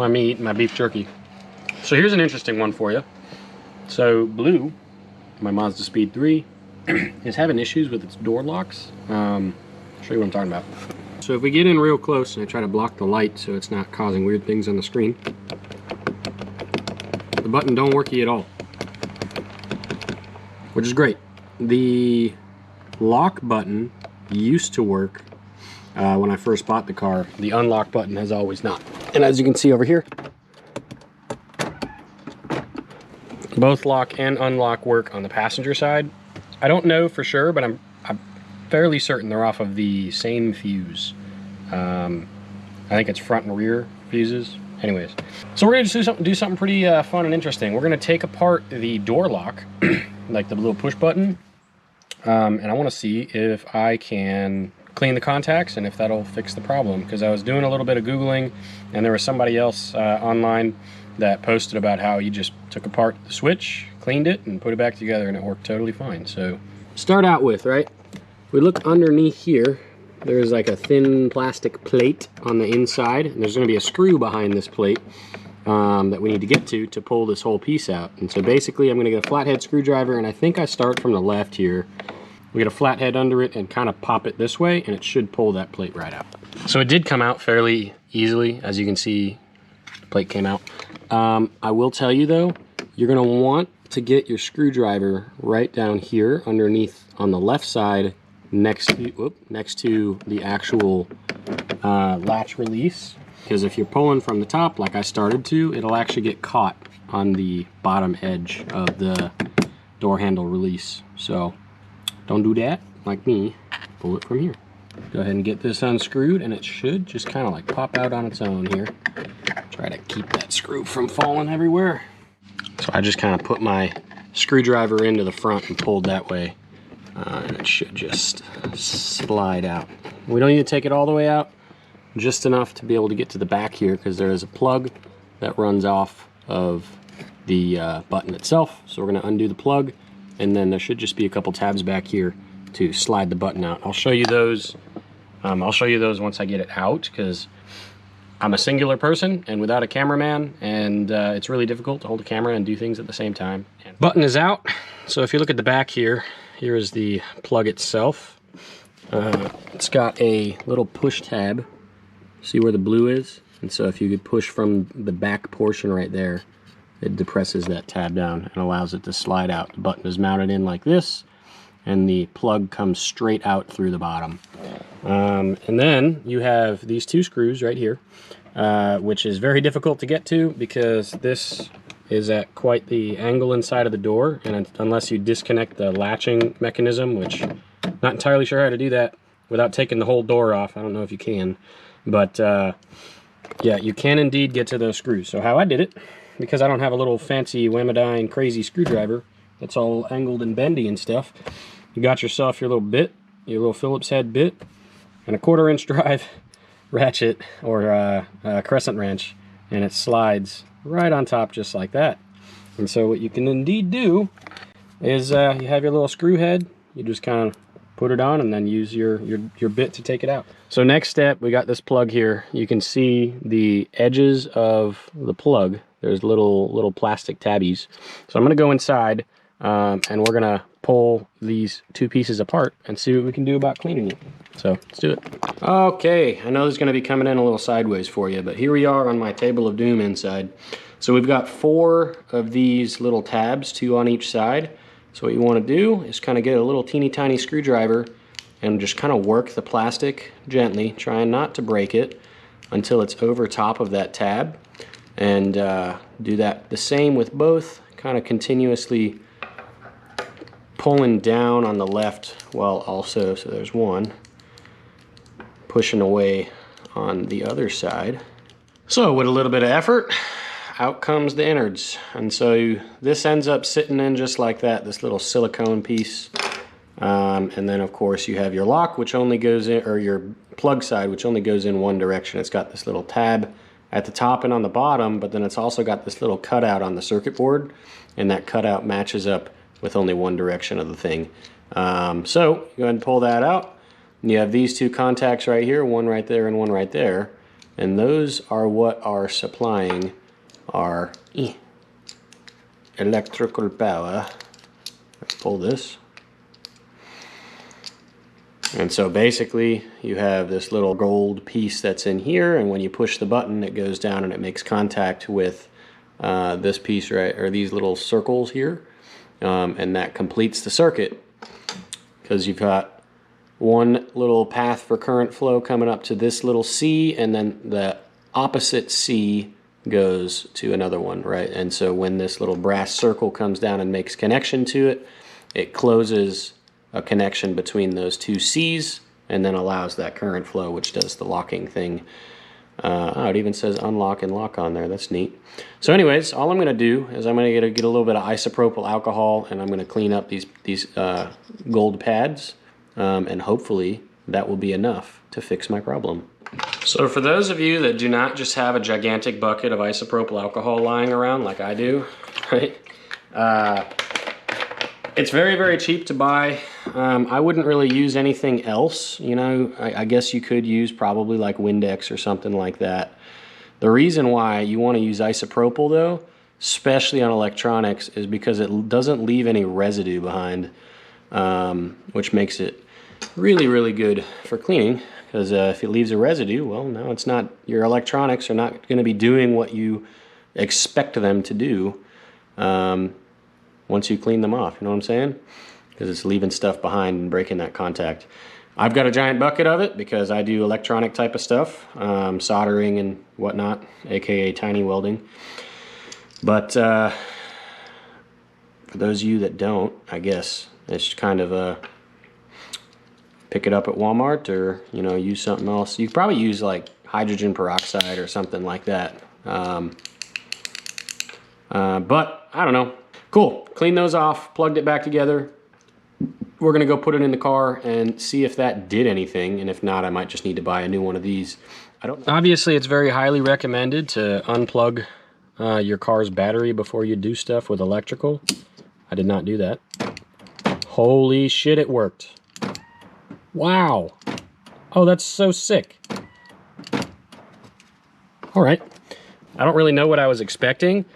while me eating my beef jerky. So here's an interesting one for you. So Blue, my Mazda Speed 3, is having issues with its door locks. I'll show you what I'm talking about. So if we get in real close and I try to block the light so it's not causing weird things on the screen, the button don't worky at all, which is great. The lock button used to work when I first bought the car. The unlock button has always not. And as you can see over here, both lock and unlock work on the passenger side. I don't know for sure, but I'm fairly certain they're off of the same fuse. I think it's front and rear fuses. Anyways, so we're gonna do something pretty fun and interesting. We're gonna take apart the door lock, like the little push button, and I want to see if I can clean the contacts and if that'll fix the problem. Because I was doing a little bit of Googling, and there was somebody else online that posted about how you just took apart the switch, cleaned it, and put it back together, and it worked totally fine. So start out with, right, we look underneath here, there's like a thin plastic plate on the inside, and there's going to be a screw behind this plate that we need to get to pull this whole piece out. And so basically I'm going to get a flathead screwdriver, and I think I start from the left here. We get a flathead under it and kind of pop it this way, and it should pull that plate right out. So it did come out fairly easily. As you can see, the plate came out. I will tell you though, you're going to want to get your screwdriver right down here underneath on the left side next to the actual latch release, because if you're pulling from the top like I started to, it'll actually get caught on the bottom edge of the door handle release. So don't do that like me, pull it from here. Go ahead and get this unscrewed, and it should just kind of like pop out on its own here. Try to keep that screw from falling everywhere. So I just kind of put my screwdriver into the front and pulled that way, and it should just slide out. We don't need to take it all the way out, just enough to be able to get to the back here, because there is a plug that runs off of the button itself. So we're going to undo the plug, and then there should just be a couple tabs back here to slide the button out. I'll show you those. I'll show you those once I get it out, because I'm a singular person and without a cameraman, and it's really difficult to hold a camera and do things at the same time. Button is out. So if you look at the back here, here is the plug itself. It's got a little push tab. See where the blue is? And so if you could push from the back portion right there, it depresses that tab down and allows it to slide out. The button is mounted in like this, and the plug comes straight out through the bottom. And then you have these two screws right here, which is very difficult to get to because this is at quite the angle inside of the door, and unless you disconnect the latching mechanism, which I'm not entirely sure how to do that without taking the whole door off. I don't know if you can, but yeah, you can indeed get to those screws. So how I did it, because I don't have a little fancy Whamadine crazy screwdriver that's all angled and bendy and stuff, you got yourself your little bit, your little Phillips head bit, and a 1/4-inch drive ratchet or a crescent wrench, and it slides right on top just like that. And so what you can indeed do is you have your little screw head, you just kind of put it on and then use your bit to take it out. So next step, we got this plug here. You can see the edges of the plug. There's little plastic tabbies. So I'm gonna go inside and we're gonna pull these two pieces apart and see what we can do about cleaning it. So let's do it. Okay, I know this is gonna be coming in a little sideways for you, but here we are on my table of doom inside. So we've got 4 of these little tabs, 2 on each side. So what you wanna do is kind of get a little teeny tiny screwdriver and just kind of work the plastic gently, trying not to break it until it's over top of that tab. And do that the same with both, kind of continuously pulling down on the left while also, so there's one, pushing away on the other side. So with a little bit of effort, out comes the innards. And so this ends up sitting in just like that, this little silicone piece. And then of course you have your lock, which only goes in, or your plug side, which only goes in one direction. It's got this little tab at the top and on the bottom, but then it's also got this little cutout on the circuit board, and that cutout matches up with only one direction of the thing. So go ahead and pull that out. And you have these two contacts right here, one right there and one right there. And those are what are supplying our electrical power. Pull this. And so basically you have this little gold piece that's in here, and when you push the button it goes down and it makes contact with this piece, right, or these little circles here, and that completes the circuit, because you've got one little path for current flow coming up to this little C, and then the opposite C goes to another one, right? And so when this little brass circle comes down and makes connection to it, it closes a connection between those two C's and then allows that current flow, which does the locking thing. Oh, it even says unlock and lock on there. That's neat. So anyways, all I'm going to do is I'm going to get a little bit of isopropyl alcohol, and I'm going to clean up these gold pads, and hopefully that will be enough to fix my problem. So for those of you that do not just have a gigantic bucket of isopropyl alcohol lying around like I do, right? It's very, very cheap to buy. I wouldn't really use anything else. You know, I guess you could use probably like Windex or something like that. The reason why you want to use isopropyl though, especially on electronics, is because it doesn't leave any residue behind, which makes it really, really good for cleaning. Because if it leaves a residue, well, no, it's not, your electronics are not going to be doing what you expect them to do once you clean them off, you know what I'm saying? Because it's leaving stuff behind and breaking that contact. I've got a giant bucket of it because I do electronic type of stuff, soldering and whatnot, aka tiny welding. But for those of you that don't, I guess it's kind of a pick it up at Walmart, or you know, use something else. You could probably use like hydrogen peroxide or something like that. But I don't know. Cool, cleaned those off, plugged it back together. We're gonna go put it in the car and see if that did anything, and if not, I might just need to buy a new one of these. I don't know. Obviously, it's very highly recommended to unplug your car's battery before you do stuff with electrical. I did not do that. Holy shit, it worked. Wow. Oh, that's so sick. All right. I don't really know what I was expecting.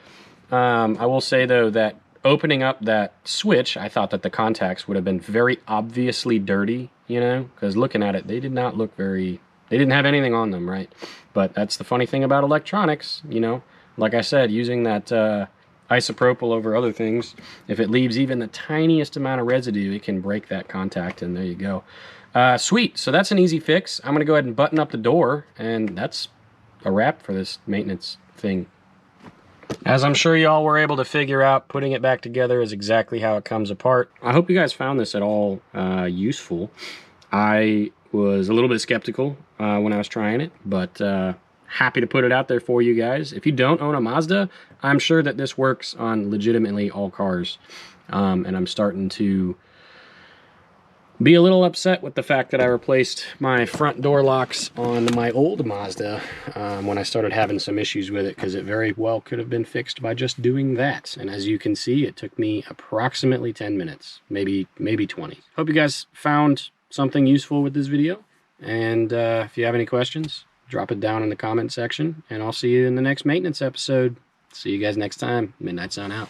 I will say though that opening up that switch, I thought that the contacts would have been very obviously dirty, you know, because looking at it, they did not look very, they didn't have anything on them, right? But that's the funny thing about electronics, you know, like I said, using that isopropyl over other things, if it leaves even the tiniest amount of residue, it can break that contact, and there you go. Sweet, so that's an easy fix. I'm gonna go ahead and button up the door, and that's a wrap for this maintenance thing. As I'm sure y'all were able to figure out, putting it back together is exactly how it comes apart. I hope you guys found this at all useful. I was a little bit skeptical when I was trying it, but happy to put it out there for you guys. If you don't own a Mazda, I'm sure that this works on legitimately all cars. And I'm starting to be a little upset with the fact that I replaced my front door locks on my old Mazda when I started having some issues with it, because it very well could have been fixed by just doing that. And as you can see, it took me approximately 10 minutes, maybe 20. Hope you guys found something useful with this video. And if you have any questions, drop it down in the comment section, and I'll see you in the next maintenance episode. See you guys next time. Midnight Sun out.